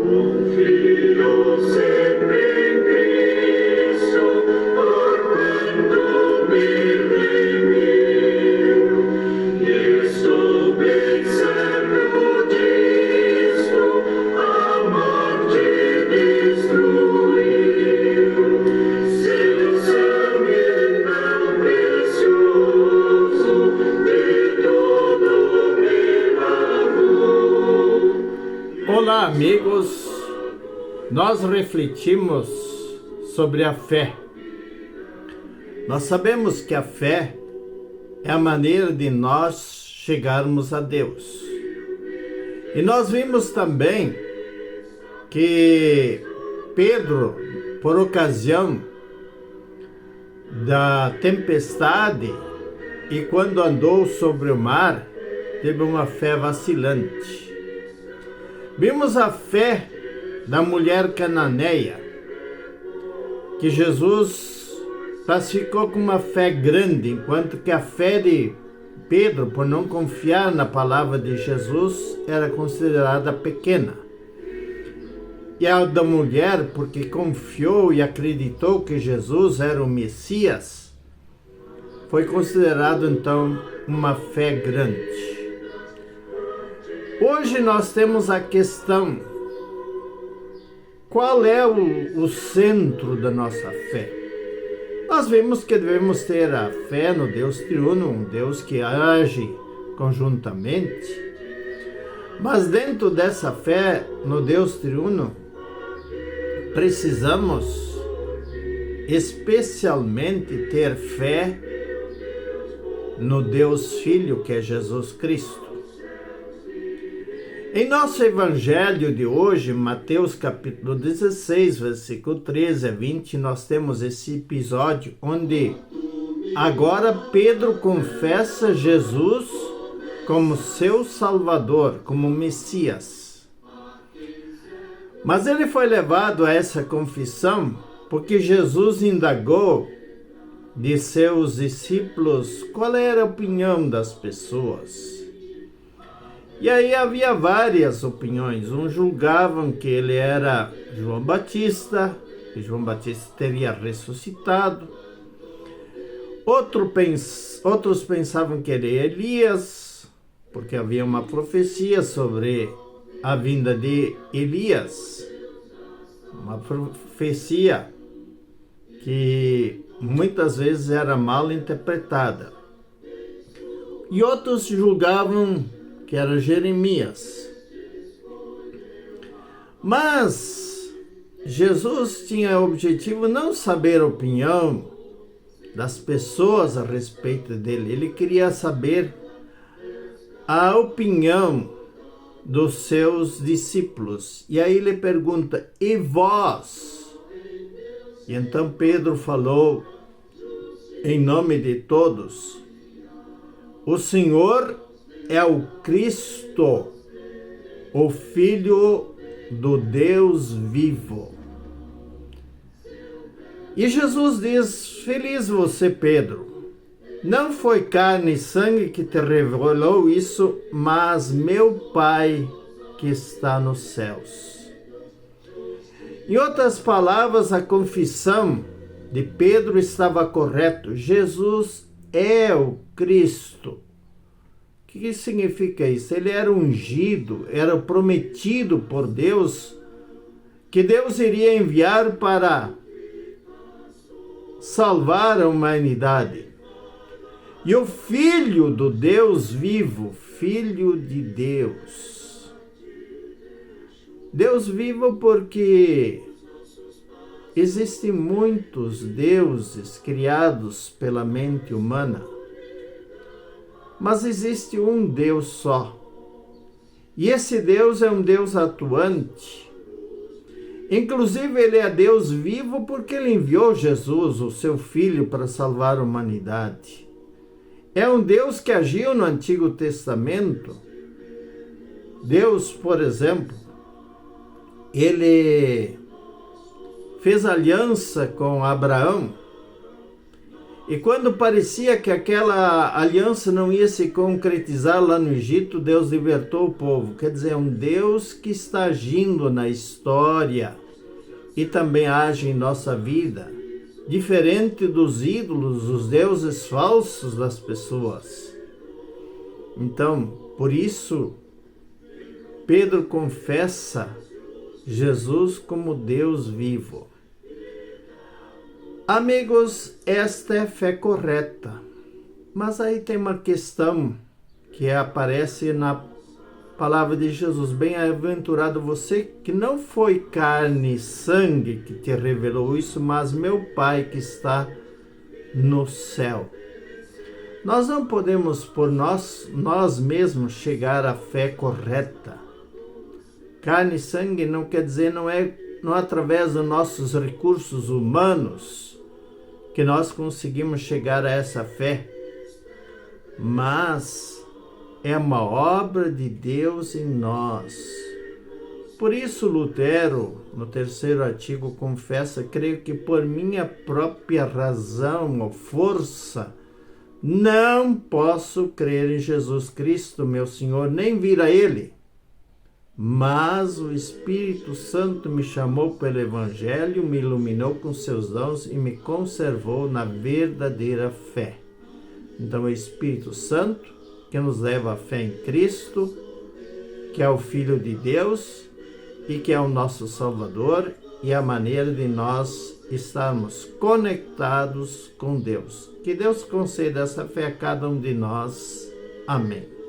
Confío sempre en Cristo, por quanto me redimiu, e estou bem certo disto, a morte destruiu. Seu sangue é tão precioso, de todo me lavou. Olá, amigos. Nós refletimos sobre a fé. Nós sabemos que a fé é a maneira de nós chegarmos a Deus. E nós vimos também que Pedro, por ocasião da tempestade e quando andou sobre o mar, teve uma fé vacilante. Vimos a fé da mulher cananeia, que Jesus classificou com uma fé grande, enquanto que a fé de Pedro, por não confiar na palavra de Jesus, era considerada pequena. E a da mulher, porque confiou e acreditou que Jesus era o Messias, foi considerado então uma fé grande. Hoje nós temos a questão: qual é o centro da nossa fé? Nós vimos que devemos ter a fé no Deus triuno, um Deus que age conjuntamente. Mas dentro dessa fé no Deus triuno, precisamos especialmente ter fé no Deus Filho, que é Jesus Cristo. Em nosso evangelho de hoje, Mateus capítulo 16, versículo 13 a 20, nós temos esse episódio onde agora Pedro confessa Jesus como seu Salvador, como Messias. Mas ele foi levado a essa confissão porque Jesus indagou de seus discípulos qual era a opinião das pessoas. E aí havia várias opiniões. Uns julgavam que ele era João Batista, que João Batista teria ressuscitado. Outros pensavam que ele era Elias, porque havia uma profecia sobre a vinda de Elias. Uma profecia que muitas vezes era mal interpretada. E outros julgavam que era Jeremias. Mas Jesus tinha o objetivo não saber a opinião das pessoas a respeito dele. Ele queria saber a opinião dos seus discípulos. E aí ele pergunta: e vós? E então Pedro falou em nome de todos: o Senhor é o Cristo, o Filho do Deus vivo. E Jesus diz: feliz você, Pedro. Não foi carne e sangue que te revelou isso, mas meu Pai que está nos céus. Em outras palavras, a confissão de Pedro estava correta. Jesus é o Cristo. O que significa isso? Ele era ungido, era prometido por Deus, que Deus iria enviar para salvar a humanidade. E o Filho do Deus vivo, Filho de Deus. Deus vivo porque existem muitos deuses criados pela mente humana. Mas existe um Deus só. E esse Deus é um Deus atuante. Inclusive, ele é Deus vivo porque ele enviou Jesus, o seu Filho, para salvar a humanidade. É um Deus que agiu no Antigo Testamento. Deus, por exemplo, ele fez aliança com Abraão. E quando parecia que aquela aliança não ia se concretizar lá no Egito, Deus libertou o povo. Quer dizer, é um Deus que está agindo na história e também age em nossa vida, diferente dos ídolos, os deuses falsos das pessoas. Então, por isso, Pedro confessa Jesus como Deus vivo. Amigos, esta é a fé correta. Mas aí tem uma questão que aparece na palavra de Jesus. Bem-aventurado você que não foi carne e sangue que te revelou isso, mas meu Pai que está no céu. Nós não podemos por nós mesmos chegar à fé correta. Carne e sangue não quer dizer, não é através dos nossos recursos humanos que nós conseguimos chegar a essa fé, mas é uma obra de Deus em nós. Por isso Lutero, no 3º artigo, confessa: creio que por minha própria razão ou força não posso crer em Jesus Cristo, meu Senhor, nem vir a Ele. Mas o Espírito Santo me chamou pelo Evangelho, me iluminou com seus dons e me conservou na verdadeira fé. Então, o Espírito Santo, que nos leva à fé em Cristo, que é o Filho de Deus e que é o nosso Salvador, e a maneira de nós estarmos conectados com Deus. Que Deus conceda essa fé a cada um de nós. Amém.